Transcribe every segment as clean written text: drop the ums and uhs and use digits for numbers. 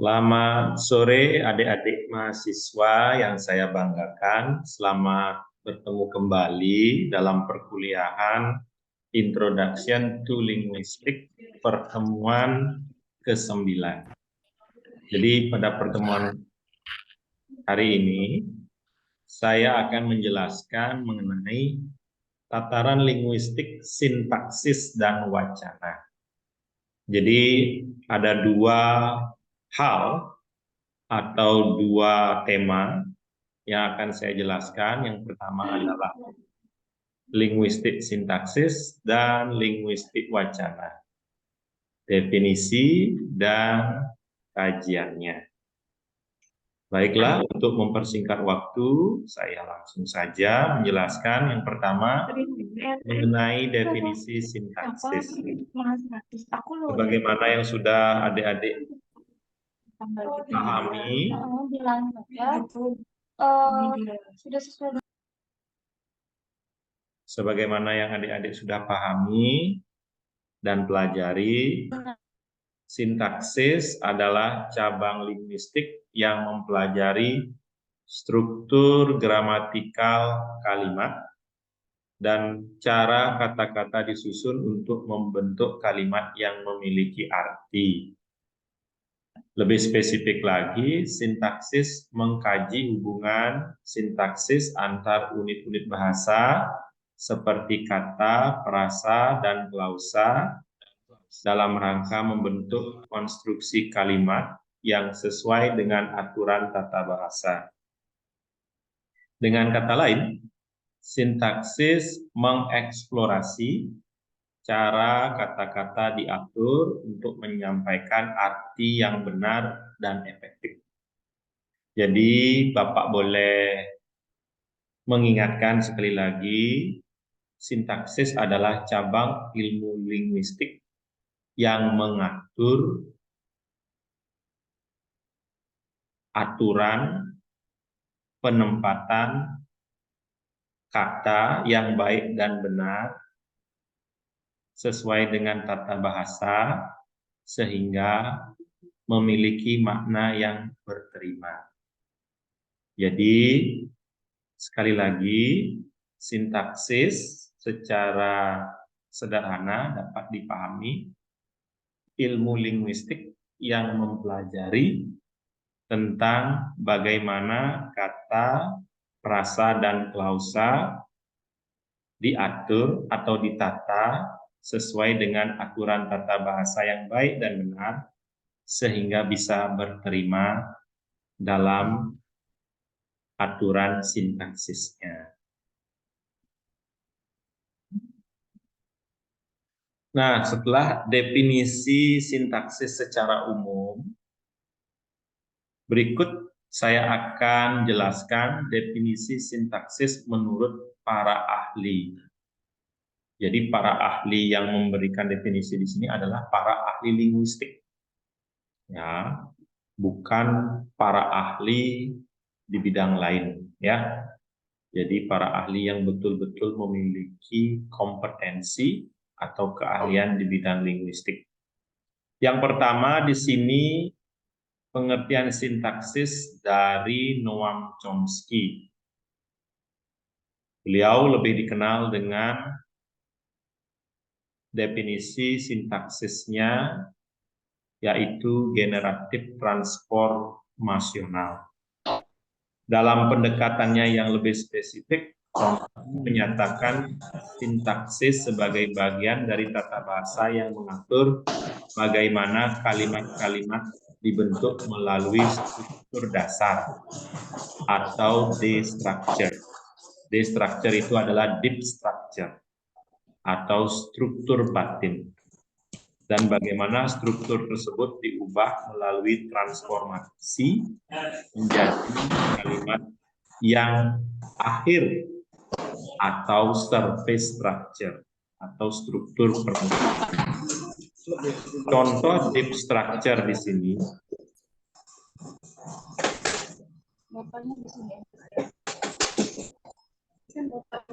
Selamat sore adik-adik mahasiswa yang saya banggakan. Selamat bertemu kembali dalam perkuliahan Introduction to Linguistics pertemuan ke-9. Jadi pada pertemuan hari ini saya akan menjelaskan mengenai tataran linguistik, sintaksis, dan wacana. Jadi ada dua hal atau dua tema yang akan saya jelaskan. Yang pertama adalah linguistik sintaksis dan linguistik wacana. Definisi dan kajiannya. Baiklah, untuk mempersingkat waktu, saya langsung saja menjelaskan yang pertama mengenai definisi sintaksis. Sebagaimana yang sudah adik-adik pahami, sebagaimana yang adik-adik sudah pahami dan pelajari, sintaksis adalah cabang linguistik yang mempelajari struktur gramatikal kalimat dan cara kata-kata disusun untuk membentuk kalimat yang memiliki arti. Lebih spesifik lagi, sintaksis mengkaji hubungan sintaksis antar unit-unit bahasa seperti kata, frasa, dan klausa dalam rangka membentuk konstruksi kalimat yang sesuai dengan aturan tata bahasa. Dengan kata lain, sintaksis mengeksplorasi cara kata-kata diatur untuk menyampaikan arti yang benar dan efektif. Jadi, Bapak boleh mengingatkan sekali lagi, sintaksis adalah cabang ilmu linguistik yang mengatur aturan penempatan kata yang baik dan benar sesuai dengan tata bahasa sehingga memiliki makna yang berterima. Jadi, sekali lagi, sintaksis secara sederhana dapat dipahami ilmu linguistik yang mempelajari tentang bagaimana kata, frasa, dan klausa diatur atau ditata sesuai dengan aturan tata bahasa yang baik dan benar sehingga bisa berterima dalam aturan sintaksisnya. Nah, setelah definisi sintaksis secara umum, berikut saya akan jelaskan definisi sintaksis menurut para ahli. Jadi para ahli yang memberikan definisi di sini adalah para ahli linguistik. Ya, bukan para ahli di bidang lain, ya. Jadi para ahli yang betul-betul memiliki kompetensi atau keahlian di bidang linguistik. Yang pertama di sini pengertian sintaksis dari Noam Chomsky. Beliau lebih dikenal dengan definisi sintaksisnya yaitu generatif transformasional. Dalam pendekatannya yang lebih spesifik, menyatakan sintaksis sebagai bagian dari tata bahasa yang mengatur bagaimana kalimat-kalimat dibentuk melalui struktur dasar atau D-structure. D-structure itu adalah deep structure atau struktur batin. Dan bagaimana struktur tersebut diubah melalui transformasi menjadi kalimat yang akhir atau surface structure atau struktur permukaan. Contoh deep structure di sini.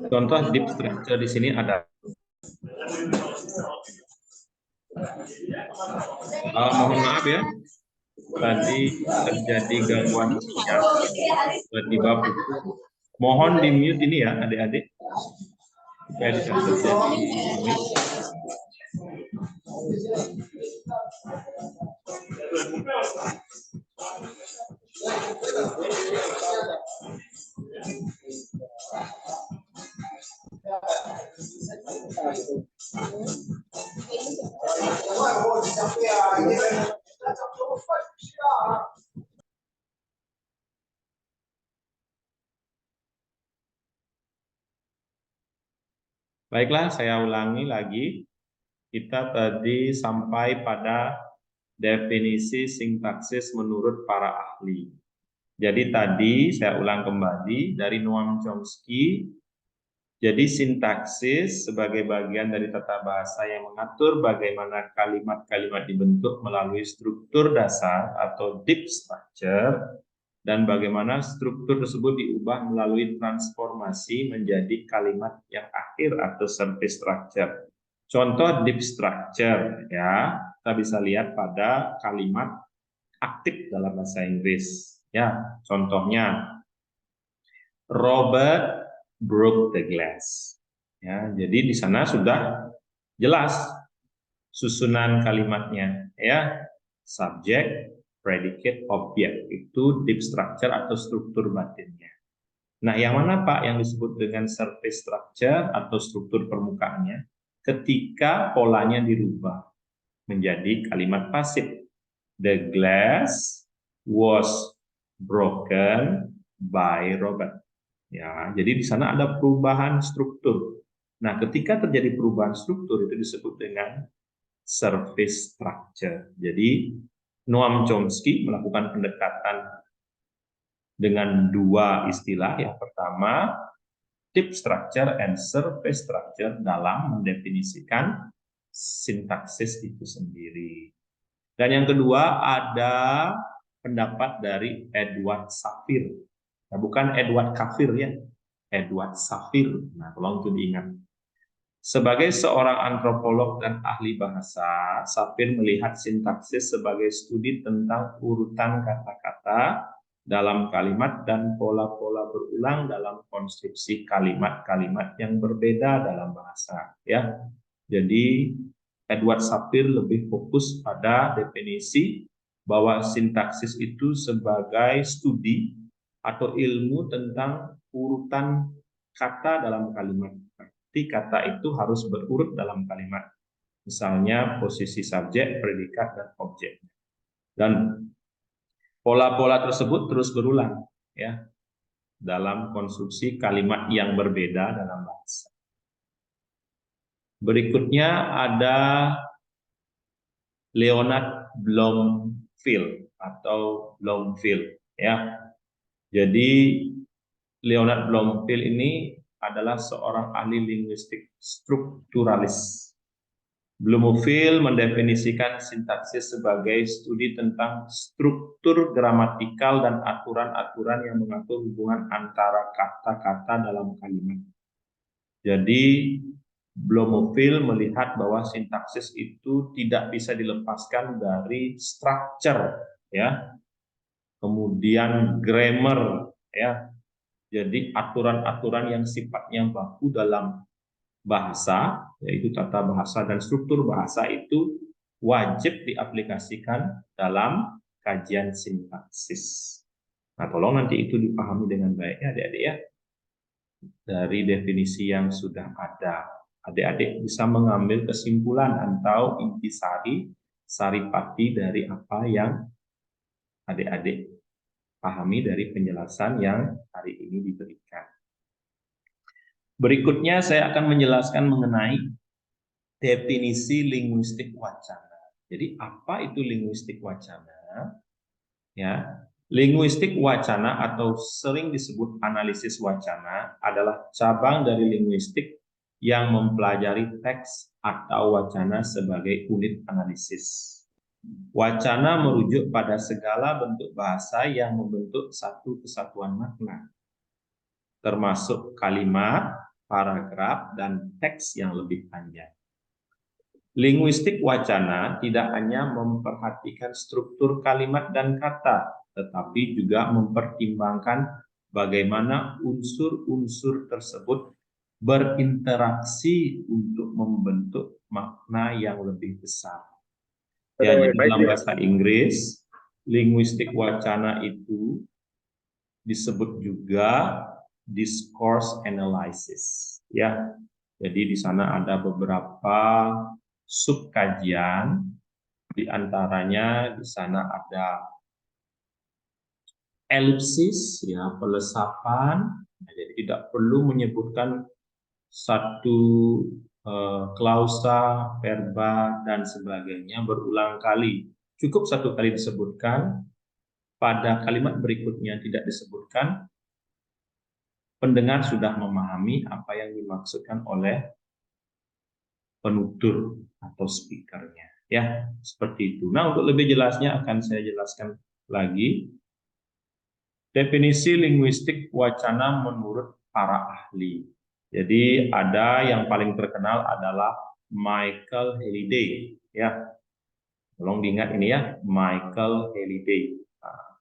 Contoh deep structure di sini ada mohon maaf ya, tadi terjadi gangguan sinyal, tiba-tiba putus. Mohon di mute ini ya adik-adik, supaya tidak terjadi noise. Baiklah, saya ulangi lagi. Kita tadi sampai pada definisi sintaksis menurut para ahli. Jadi tadi saya ulang kembali dari Noam Chomsky. Jadi sintaksis sebagai bagian dari tata bahasa yang mengatur bagaimana kalimat-kalimat dibentuk melalui struktur dasar atau deep structure, dan bagaimana struktur tersebut diubah melalui transformasi menjadi kalimat yang akhir atau surface structure. Contoh deep structure ya, kita bisa lihat pada kalimat aktif dalam bahasa Inggris. Ya, contohnya Robert broke the glass. Ya, jadi di sana sudah jelas susunan kalimatnya ya. Subjek, predicate, objek, itu deep structure atau struktur batinnya. Nah, yang mana Pak yang disebut dengan surface structure atau struktur permukaannya? Ketika polanya dirubah menjadi kalimat pasif. The glass was broken by Robert. Ya, jadi di sana ada perubahan struktur. Nah, ketika terjadi perubahan struktur itu disebut dengan surface structure. Jadi Noam Chomsky melakukan pendekatan dengan dua istilah. Yang pertama, deep structure and surface structure dalam mendefinisikan sintaksis itu sendiri. Dan yang kedua ada pendapat dari Edward Sapir. Nah, bukan Edward Kafir ya, Edward Sapir. Nah, tolong itu diingat. Sebagai seorang antropolog dan ahli bahasa, Sapir melihat sintaksis sebagai studi tentang urutan kata-kata dalam kalimat dan pola-pola berulang dalam konstruksi kalimat-kalimat yang berbeda dalam bahasa. Ya, jadi Edward Sapir lebih fokus pada definisi bahwa sintaksis itu sebagai studi atau ilmu tentang urutan kata dalam kalimat. Berarti kata itu harus berurut dalam kalimat. Misalnya posisi subjek, predikat, dan objek. Dan pola-pola tersebut terus berulang ya dalam konstruksi kalimat yang berbeda dalam bahasa. Berikutnya ada Leonard Bloomfield atau Bloomfield ya. Jadi Leonard Bloomfield ini adalah seorang ahli linguistik strukturalis. Bloomfield mendefinisikan sintaksis sebagai studi tentang struktur gramatikal dan aturan-aturan yang mengatur hubungan antara kata-kata dalam kalimat. Jadi Bloomfield melihat bahwa sintaksis itu tidak bisa dilepaskan dari structure ya. Kemudian grammar ya. Jadi aturan-aturan yang sifatnya baku dalam bahasa, yaitu tata bahasa dan struktur bahasa itu wajib diaplikasikan dalam kajian sintaksis. Nah, tolong nanti itu dipahami dengan baik ya adik-adik ya. Dari definisi yang sudah ada, adik-adik bisa mengambil kesimpulan atau intisari, saripati dari apa yang adik-adik pahami dari penjelasan yang hari ini diberikan. Berikutnya saya akan menjelaskan mengenai definisi linguistik wacana. Jadi apa itu linguistik wacana? Ya, linguistik wacana atau sering disebut analisis wacana adalah cabang dari linguistik yang mempelajari teks atau wacana sebagai unit analisis. Wacana merujuk pada segala bentuk bahasa yang membentuk satu kesatuan makna, termasuk kalimat, paragraf, dan teks yang lebih panjang. Linguistik wacana tidak hanya memperhatikan struktur kalimat dan kata, tetapi juga mempertimbangkan bagaimana unsur-unsur tersebut berinteraksi untuk membentuk makna yang lebih besar. Ya, jadi dalam bahasa Inggris, linguistik wacana itu disebut juga discourse analysis. Ya, jadi di sana ada beberapa subkajian, di antaranya di sana ada elipsis, ya, pelesapan. Nah, jadi tidak perlu menyebutkan satu klausa, verba, dan sebagainya berulang kali. Cukup satu kali disebutkan, pada kalimat berikutnya tidak disebutkan, pendengar sudah memahami apa yang dimaksudkan oleh penutur atau speakernya. Ya, seperti itu. Nah, untuk lebih jelasnya akan saya jelaskan lagi definisi linguistik wacana menurut para ahli. Jadi ada yang paling terkenal adalah Michael Halliday. Ya, tolong diingat ini ya, Michael Halliday. Nah,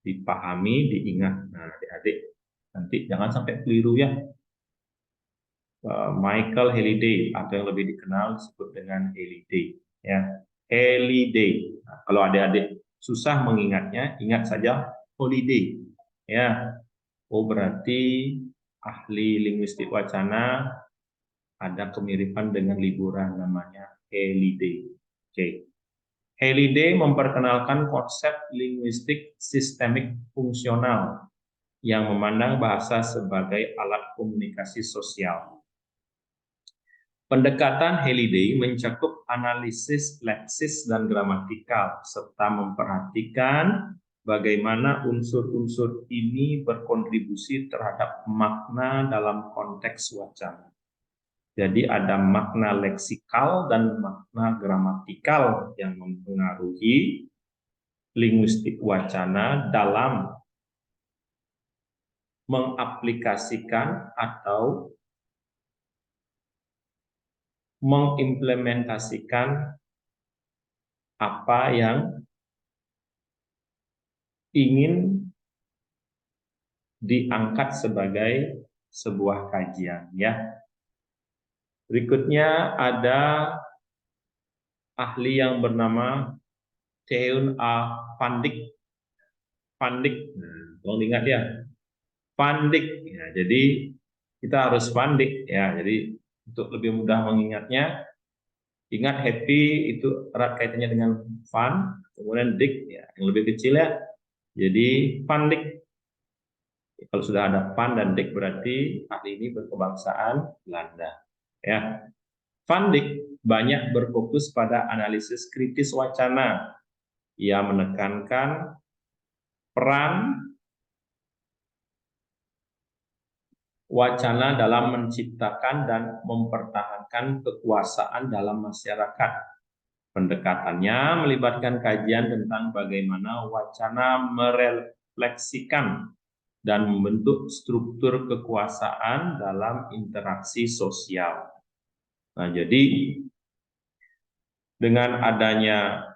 dipahami, diingat. Nah, adik-adik nanti jangan sampai keliru ya. Michael Halliday atau yang lebih dikenal disebut dengan Halliday. Ya, Halliday. Nah, kalau adik-adik susah mengingatnya, ingat saja holiday. Ya, oh berarti ahli linguistik wacana ada kemiripan dengan liburan, namanya Halliday. Oke. Halliday memperkenalkan konsep linguistik sistemik fungsional yang memandang bahasa sebagai alat komunikasi sosial. Pendekatan Halliday mencakup analisis leksis dan gramatikal, serta memperhatikan bagaimana unsur-unsur ini berkontribusi terhadap makna dalam konteks wacana. Jadi ada makna leksikal dan makna gramatikal yang mempengaruhi linguistik wacana dalam mengaplikasikan atau mengimplementasikan apa yang ingin diangkat sebagai sebuah kajian, ya. Berikutnya ada ahli yang bernama Theun A. Van Dyck. Van Dyck, tolong ingat ya, Van Dyck. Ya, jadi kita harus Van Dyck ya. Jadi untuk lebih mudah mengingatnya, ingat happy itu erat kaitannya dengan fun, kemudian Dyck ya, yang lebih kecil ya. Jadi Van Dyck. Kalau sudah ada Van dan Dyck berarti ahli ini berkebangsaan Belanda. Ya, Van Dyck banyak berfokus pada analisis kritis wacana. Ia menekankan peran wacana dalam menciptakan dan mempertahankan kekuasaan dalam masyarakat. Pendekatannya melibatkan kajian tentang bagaimana wacana merefleksikan dan membentuk struktur kekuasaan dalam interaksi sosial. Nah, jadi dengan adanya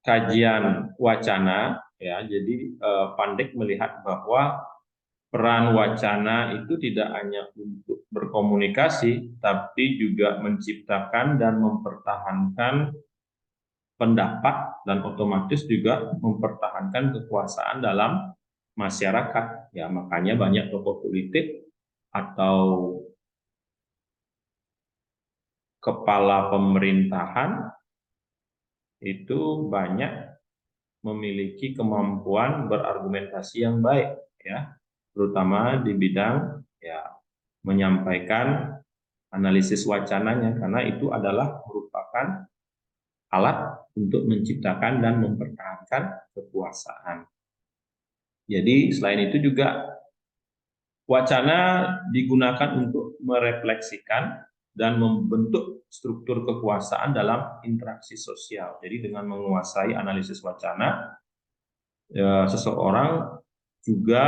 kajian wacana, ya, jadi Van Dyck melihat bahwa peran wacana itu tidak hanya untuk berkomunikasi, tapi juga menciptakan dan mempertahankan pendapat dan otomatis juga mempertahankan kekuasaan dalam masyarakat. Ya, makanya banyak tokoh politik atau kepala pemerintahan itu banyak memiliki kemampuan berargumentasi yang baik, ya, terutama di bidang ya menyampaikan analisis wacananya, karena itu adalah merupakan alat untuk menciptakan dan mempertahankan kekuasaan. Jadi selain itu juga wacana digunakan untuk merefleksikan dan membentuk struktur kekuasaan dalam interaksi sosial. Jadi dengan menguasai analisis wacana, ya, seseorang juga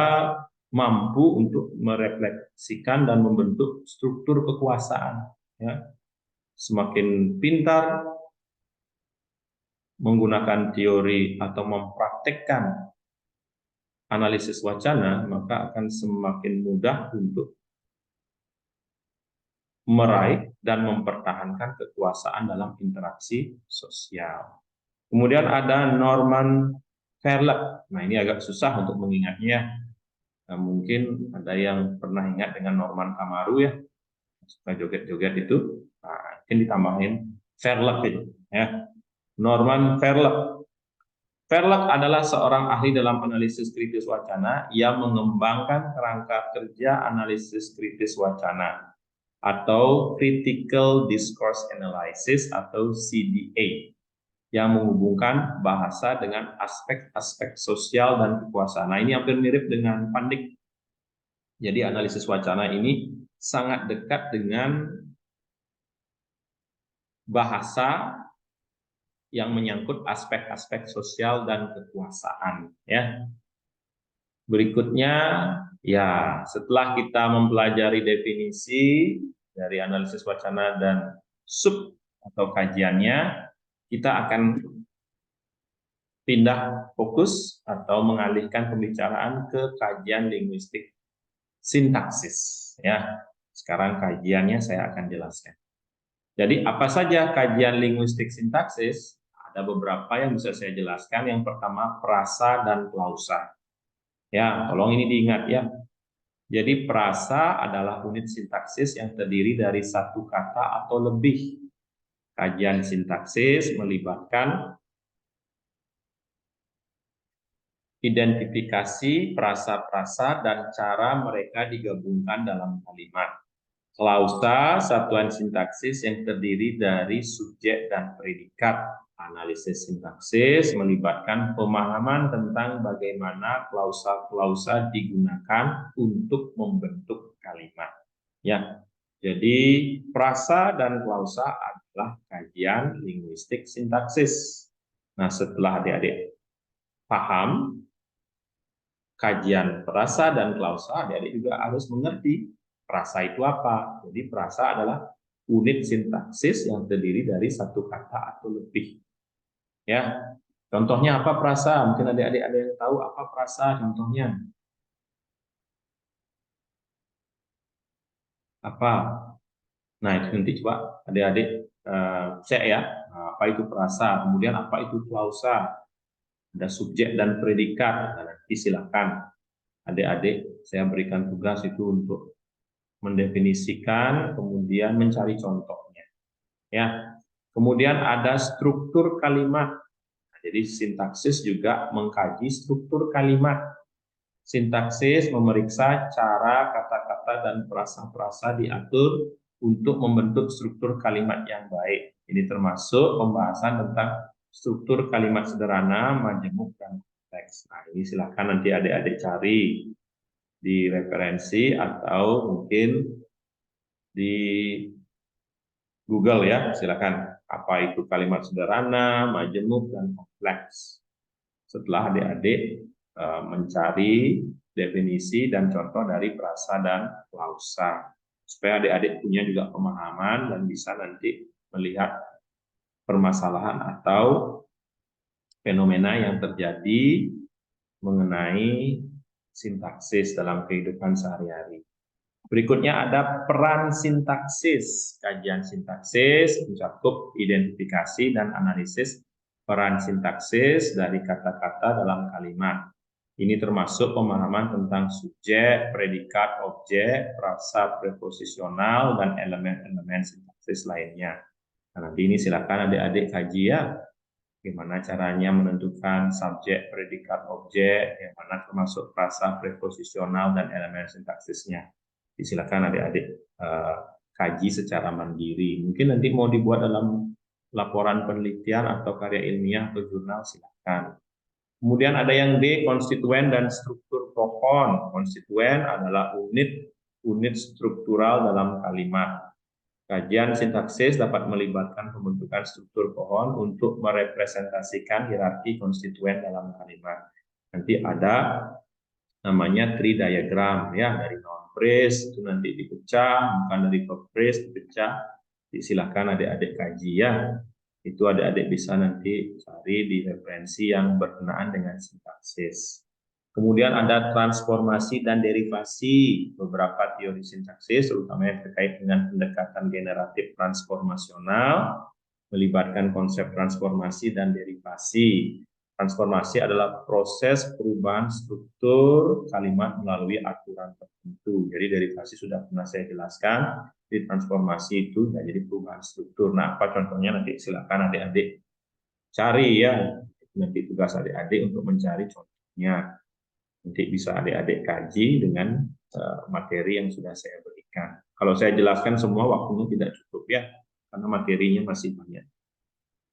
mampu untuk merefleksikan dan membentuk struktur kekuasaan. Ya. semakin pintar menggunakan teori atau mempraktekkan analisis wacana, maka akan semakin mudah untuk meraih dan mempertahankan kekuasaan dalam interaksi sosial. Kemudian ada Norman Fairlap. Nah, ini agak susah untuk mengingatnya. Nah, mungkin ada yang pernah ingat dengan Norman Kamaru ya, suka joget-joget itu. Nah, mungkin ditambahin Fairlap itu. Ya. Norman Fairlap. Fairlap adalah seorang ahli dalam analisis kritis wacana yang mengembangkan kerangka kerja analisis kritis wacana atau Critical Discourse Analysis atau CDA yang menghubungkan bahasa dengan aspek-aspek sosial dan kekuasaan. Nah, ini hampir mirip dengan Pandik. Jadi analisis wacana ini sangat dekat dengan bahasa yang menyangkut aspek-aspek sosial dan kekuasaan, ya. Berikutnya, ya, setelah kita mempelajari definisi dari analisis wacana dan sub atau kajiannya, kita akan pindah fokus atau mengalihkan pembicaraan ke kajian linguistik sintaksis, ya. Sekarang kajiannya saya akan jelaskan. Jadi apa saja kajian linguistik sintaksis? Ada beberapa yang bisa saya jelaskan. Yang pertama, prasa dan klausa. Ya, tolong ini diingat ya. Jadi prasa adalah unit sintaksis yang terdiri dari satu kata atau lebih. Kajian sintaksis melibatkan identifikasi prasa-prasa dan cara mereka digabungkan dalam kalimat. Klausa, satuan sintaksis yang terdiri dari subjek dan predikat. Analisis sintaksis melibatkan pemahaman tentang bagaimana klausa-klausa digunakan untuk membentuk kalimat. Ya, jadi prasa dan klausa adalah kajian linguistik sintaksis. Nah, setelah adik-adik paham kajian prasa dan klausa, adik-adik juga harus mengerti prasa itu apa. Jadi prasa adalah unit sintaksis yang terdiri dari satu kata atau lebih. Ya, contohnya apa prasa? Mungkin adik-adik ada yang tahu apa prasa contohnya? Apa? Nah, itu nanti coba adik-adik cek ya. Nah, apa itu prasa? Kemudian apa itu klausa? Ada subjek dan predikat. Nah, nanti silakan adik-adik saya berikan tugas itu untuk mendefinisikan, kemudian mencari contohnya. Ya. Kemudian ada struktur kalimat. Nah, jadi sintaksis juga mengkaji struktur kalimat. Sintaksis memeriksa cara kata-kata dan frasa-frasa diatur untuk membentuk struktur kalimat yang baik. Ini termasuk pembahasan tentang struktur kalimat sederhana, majemuk, dan kompleks. Nah, ini silakan nanti adik-adik cari di referensi atau mungkin di Google ya, silakan. Apa itu kalimat sederhana, majemuk, dan kompleks. Setelah adik-adik mencari definisi dan contoh dari prasa dan klausa, supaya adik-adik punya juga pemahaman dan bisa nanti melihat permasalahan atau fenomena yang terjadi mengenai sintaksis dalam kehidupan sehari-hari. Berikutnya ada peran sintaksis. Kajian sintaksis mencakup identifikasi dan analisis peran sintaksis dari kata-kata dalam kalimat. Ini termasuk pemahaman tentang subjek, predikat, objek, frasa preposisional, dan elemen-elemen sintaksis lainnya. Nah, nanti ini silakan adik-adik kaji ya. Bagaimana caranya menentukan subjek, predikat, objek, yang mana termasuk frasa preposisional dan elemen sintaksisnya. Silakan adik-adik kaji secara mandiri. Mungkin nanti mau dibuat dalam laporan penelitian atau karya ilmiah atau jurnal, silakan. Kemudian ada yang D, konstituen dan struktur pohon. Konstituen adalah unit struktural dalam kalimat. Kajian sintaksis dapat melibatkan pembentukan struktur pohon untuk merepresentasikan hierarki konstituen dalam kalimat. Nanti ada namanya tree diagram ya, dari noun phrase itu nanti dipecah, bukan dari verb phrase dipecah Silakan adik-adik kaji ya. Itu adik-adik bisa nanti cari di referensi yang berkenaan dengan sintaksis. Kemudian ada transformasi dan derivasi, beberapa teori sintaksis, terutama yang terkait dengan pendekatan generatif transformasional, melibatkan konsep transformasi dan derivasi. Transformasi adalah proses perubahan struktur kalimat melalui aturan tertentu. Jadi derivasi sudah pernah saya jelaskan, di transformasi itu nggak jadi perubahan struktur. Nah, apa contohnya nanti silakan adik-adik cari ya. Nanti tugas adik-adik untuk mencari contohnya. Nanti bisa adik-adik kaji dengan materi yang sudah saya berikan. Kalau saya jelaskan semua waktunya tidak cukup ya, karena materinya masih banyak.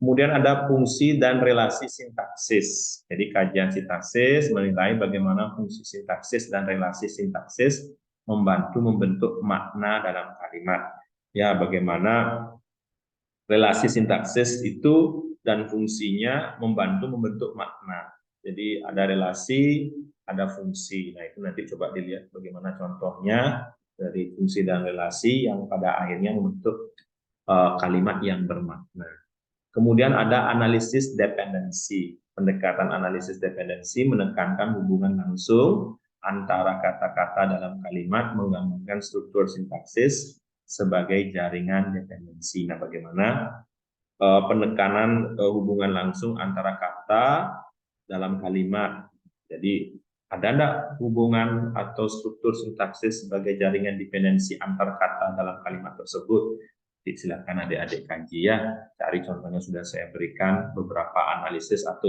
Kemudian ada fungsi dan relasi sintaksis. Jadi kajian sintaksis menilai bagaimana fungsi sintaksis dan relasi sintaksis membantu membentuk makna dalam kalimat. Ya, bagaimana relasi sintaksis itu dan fungsinya membantu membentuk makna. Jadi ada relasi, ada fungsi. Nah, itu nanti coba dilihat bagaimana contohnya dari fungsi dan relasi yang pada akhirnya membentuk kalimat yang bermakna. Kemudian ada analisis dependensi. Pendekatan analisis dependensi menekankan hubungan langsung antara kata-kata dalam kalimat, menggambarkan struktur sintaksis sebagai jaringan dependensi. Nah, bagaimana penekanan hubungan langsung antara kata dalam kalimat. Jadi, ada enggak hubungan atau struktur sintaksis sebagai jaringan dependensi antar kata dalam kalimat tersebut? Silakan adik-adik kaji ya, cari contohnya sudah saya berikan beberapa analisis atau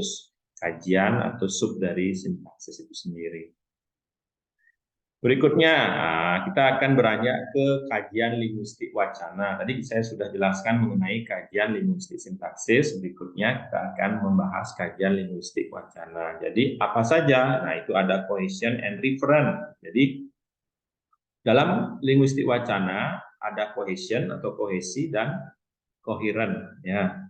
kajian atau sub dari sintaksis itu sendiri. Berikutnya, kita akan beranjak ke kajian linguistik wacana. Tadi saya sudah jelaskan mengenai kajian linguistik sintaksis, berikutnya kita akan membahas kajian linguistik wacana. Jadi apa saja? Nah, itu ada cohesion and referent. Jadi dalam linguistik wacana ada cohesion atau kohesi dan coherent ya.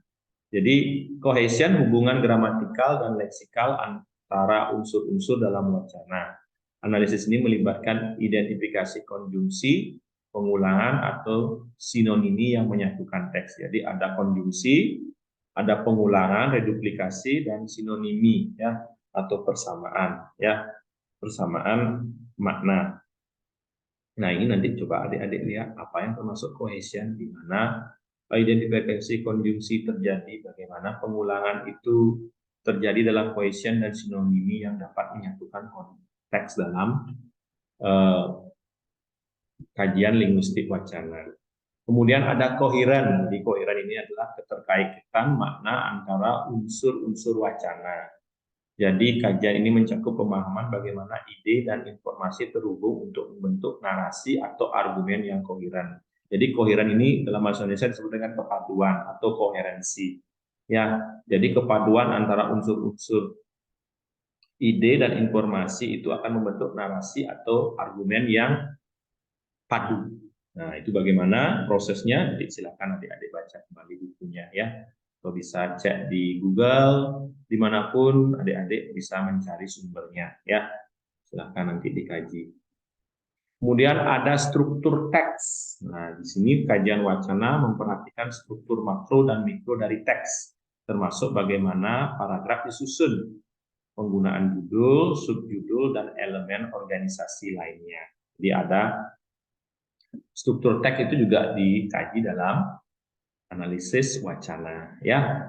Jadi cohesion hubungan gramatikal dan leksikal antara unsur-unsur dalam wacana. Analisis ini melibatkan identifikasi konjungsi, pengulangan atau sinonimi yang menyatukan teks. Jadi ada konjungsi, ada pengulangan, reduplikasi dan sinonimi ya atau persamaan ya, persamaan makna. Nah, ini nanti coba adik-adik lihat apa yang termasuk cohesion, di mana identifikasi konjungsi terjadi, bagaimana pengulangan itu terjadi dalam cohesion dan sinonimi yang dapat menyatukan konteks dalam kajian linguistik wacana. Kemudian ada koheren. Di koheren ini adalah keterkaitan makna antara unsur-unsur wacana. Jadi kajian ini mencakup pemahaman bagaimana ide dan informasi terhubung untuk membentuk narasi atau argumen yang koheren. Jadi koheren ini dalam bahasa Indonesia disebut dengan kepaduan atau koherensi. Ya, jadi kepaduan antara unsur-unsur ide dan informasi itu akan membentuk narasi atau argumen yang padu. Nah, itu bagaimana prosesnya? Jadi silakan adik-adik baca kembali bukunya ya. Atau bisa cek di Google, dimanapun adik-adik bisa mencari sumbernya ya. Silahkan nanti dikaji. Kemudian ada struktur teks. Nah, di sini kajian wacana memperhatikan struktur makro dan mikro dari teks, termasuk bagaimana paragraf disusun, penggunaan judul, subjudul, dan elemen organisasi lainnya. Jadi ada struktur teks itu juga dikaji dalam analisis wacana ya.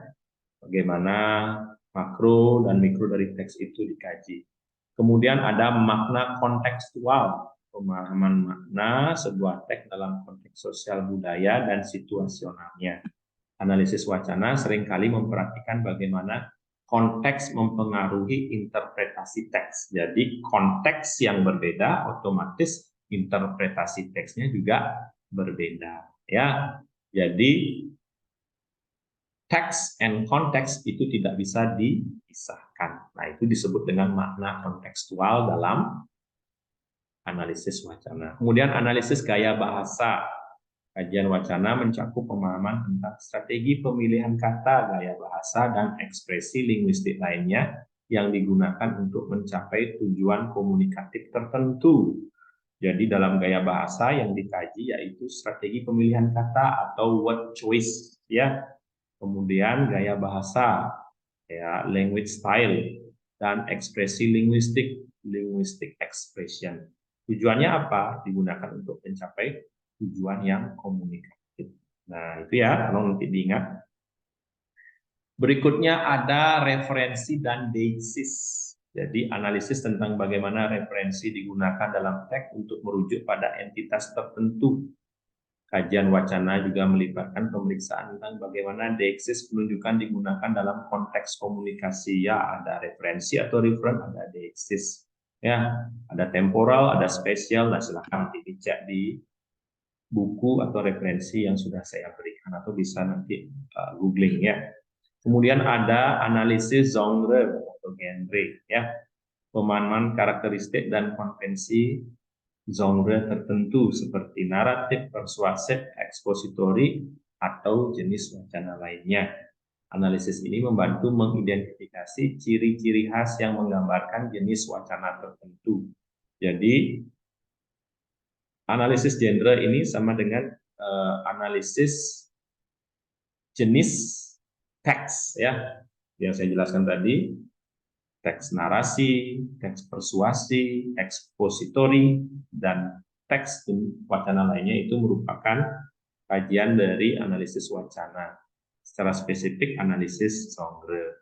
Bagaimana makro dan mikro dari teks itu dikaji. Kemudian ada makna kontekstual, pemahaman makna sebuah teks dalam konteks sosial budaya dan situasionalnya. Analisis wacana seringkali memperhatikan bagaimana konteks mempengaruhi interpretasi teks. Jadi konteks yang berbeda otomatis interpretasi teksnya juga berbeda ya. Jadi teks and konteks itu tidak bisa dipisahkan. Nah, itu disebut dengan makna kontekstual dalam analisis wacana. Kemudian analisis gaya bahasa. Kajian wacana mencakup pemahaman tentang strategi pemilihan kata, gaya bahasa, dan ekspresi linguistik lainnya yang digunakan untuk mencapai tujuan komunikatif tertentu. Jadi dalam gaya bahasa yang dikaji yaitu strategi pemilihan kata atau word choice, ya. Kemudian gaya bahasa, ya, language style, dan ekspresi linguistik, linguistic expression. Tujuannya apa? Digunakan untuk mencapai tujuan yang komunikatif. Nah, itu ya, kalau nanti diingat. Berikutnya ada referensi dan deiksis. Jadi analisis tentang bagaimana referensi digunakan dalam teks untuk merujuk pada entitas tertentu. Kajian wacana juga melibatkan pemeriksaan tentang bagaimana deiksis penunjukan digunakan dalam konteks komunikasi. Ya, ada referensi atau referen, ada deiksis. Ya, ada temporal, ada spesial. Nah, silahkan dicek di buku atau referensi yang sudah saya berikan atau bisa nanti googling ya. Kemudian ada analisis genre atau genre, ya, pemahaman karakteristik dan konvensi genre tertentu seperti naratif, persuasif, ekspositori, atau jenis wacana lainnya. Analisis ini membantu mengidentifikasi ciri-ciri khas yang menggambarkan jenis wacana tertentu. Jadi, analisis genre ini sama dengan analisis jenis teks, ya, yang saya jelaskan tadi. Teks narasi, teks persuasi, ekspositori, dan teks wacana lainnya itu merupakan kajian dari analisis wacana. Secara spesifik analisis genre.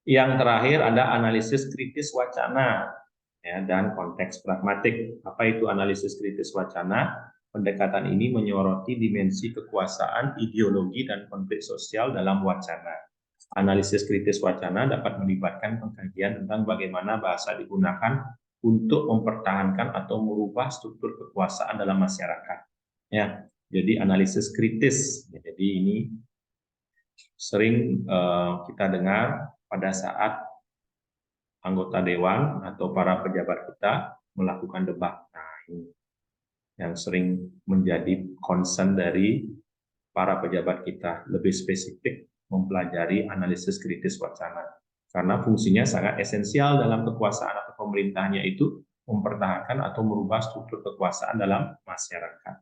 Yang terakhir ada analisis kritis wacana, ya, dan konteks pragmatik. Apa itu analisis kritis wacana? Pendekatan ini menyoroti dimensi kekuasaan, ideologi, dan konflik sosial dalam wacana. Analisis kritis wacana dapat melibatkan pengkajian tentang bagaimana bahasa digunakan untuk mempertahankan atau merubah struktur kekuasaan dalam masyarakat. Ya, jadi analisis kritis. Jadi ini sering kita dengar pada saat anggota dewan atau para pejabat kita melakukan debat. Nah, ini yang sering menjadi concern dari para pejabat kita, lebih spesifik mempelajari analisis kritis wacana. Karena fungsinya sangat esensial dalam kekuasaan atau pemerintahnya itu mempertahankan atau merubah struktur kekuasaan dalam masyarakat.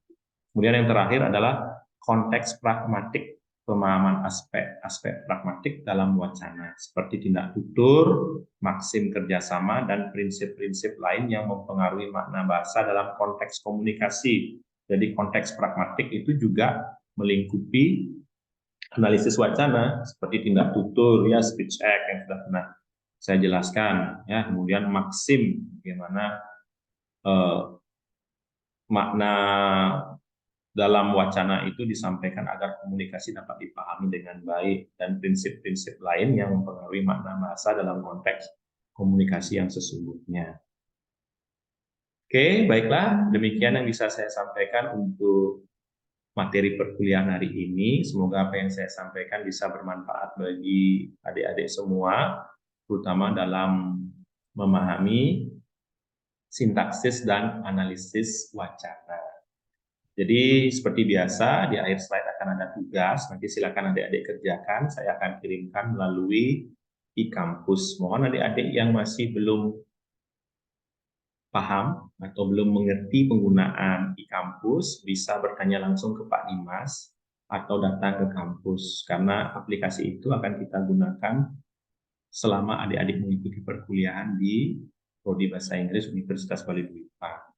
Kemudian yang terakhir adalah konteks pragmatik, pemahaman aspek-aspek pragmatik dalam wacana, seperti tindak tutur, maksim kerjasama, dan prinsip-prinsip lain yang mempengaruhi makna bahasa dalam konteks komunikasi. Jadi konteks pragmatik itu juga melingkupi analisis wacana seperti tindak tutur, ya, speech act yang sudah pernah saya jelaskan, ya. Kemudian maksim, bagaimana makna dalam wacana itu disampaikan agar komunikasi dapat dipahami dengan baik, dan prinsip-prinsip lain yang mempengaruhi makna bahasa dalam konteks komunikasi yang sesungguhnya. Oke, baiklah, demikian yang bisa saya sampaikan untuk materi perkuliahan hari ini. Semoga apa yang saya sampaikan bisa bermanfaat bagi adik-adik semua, terutama dalam memahami sintaksis dan analisis wacana. Jadi seperti biasa, di akhir slide akan ada tugas, nanti silakan adik-adik kerjakan, saya akan kirimkan melalui e-kampus. Mohon adik-adik yang masih belum paham atau belum mengerti penggunaan e-kampus, bisa bertanya langsung ke Pak Dimas atau datang ke kampus, karena aplikasi itu akan kita gunakan selama adik-adik mengikuti perkuliahan di Prodi Bahasa Inggris Universitas Bali Dwipa.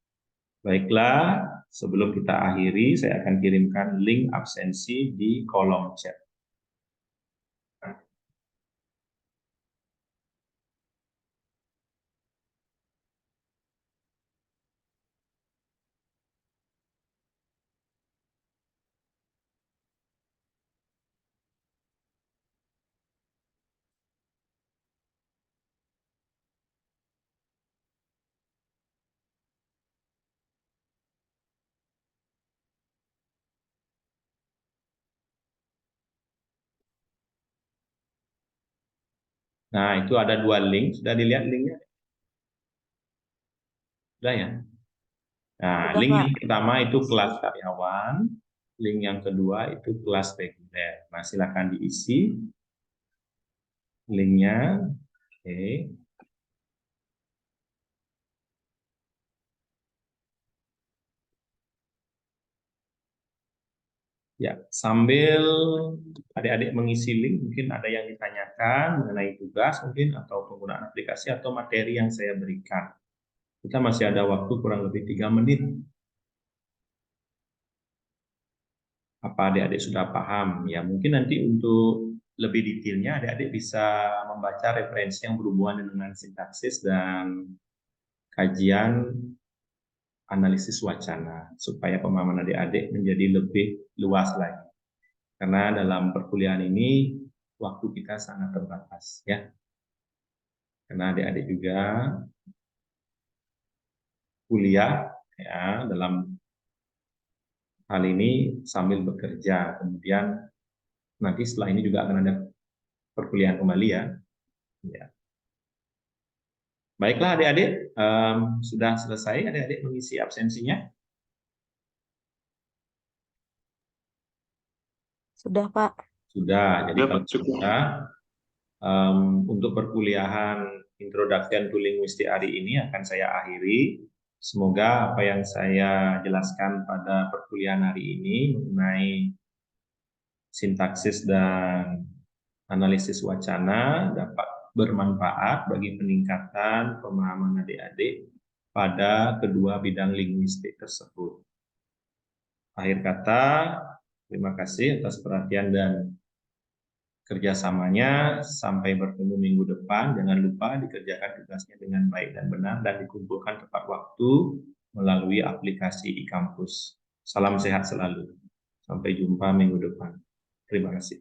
Baiklah, sebelum kita akhiri, saya akan kirimkan link absensi di kolom chat. Nah, itu ada dua link. Sudah dilihat linknya? Sudah ya? Nah, Udah, link Pak. yang pertama itu kelas karyawan. Link yang kedua itu kelas reguler. Nah, silakan diisi linknya. Oke. Ya, sambil adik-adik mengisi link, mungkin ada yang ditanyakan mengenai tugas mungkin atau penggunaan aplikasi atau materi yang saya berikan. Kita masih ada waktu kurang lebih 3 menit. Apa adik-adik sudah paham? Ya, mungkin nanti untuk lebih detailnya adik-adik bisa membaca referensi yang berhubungan dengan sintaksis dan kajian analisis wacana supaya pemahaman adik-adik menjadi lebih luas lagi. Karena dalam perkuliahan ini waktu kita sangat terbatas ya. Karena adik-adik juga kuliah ya dalam hal ini sambil bekerja. Kemudian nanti setelah ini juga akan ada perkuliahan kembali ya. Ya. Baiklah adik-adik, sudah selesai adik-adik mengisi absensinya? Sudah, Pak. Sudah, jadi kalau sudah, untuk perkuliahan Introduction to Linguistic hari ini akan saya akhiri. Semoga apa yang saya jelaskan pada perkuliahan hari ini mengenai sintaksis dan analisis wacana dapat bermanfaat bagi peningkatan pemahaman adik-adik pada kedua bidang linguistik tersebut. Akhir kata, terima kasih atas perhatian dan kerjasamanya. Sampai bertemu minggu depan. Jangan lupa dikerjakan tugasnya dengan baik dan benar dan dikumpulkan tepat waktu melalui aplikasi e-kampus. Salam sehat selalu. Sampai jumpa minggu depan. Terima kasih.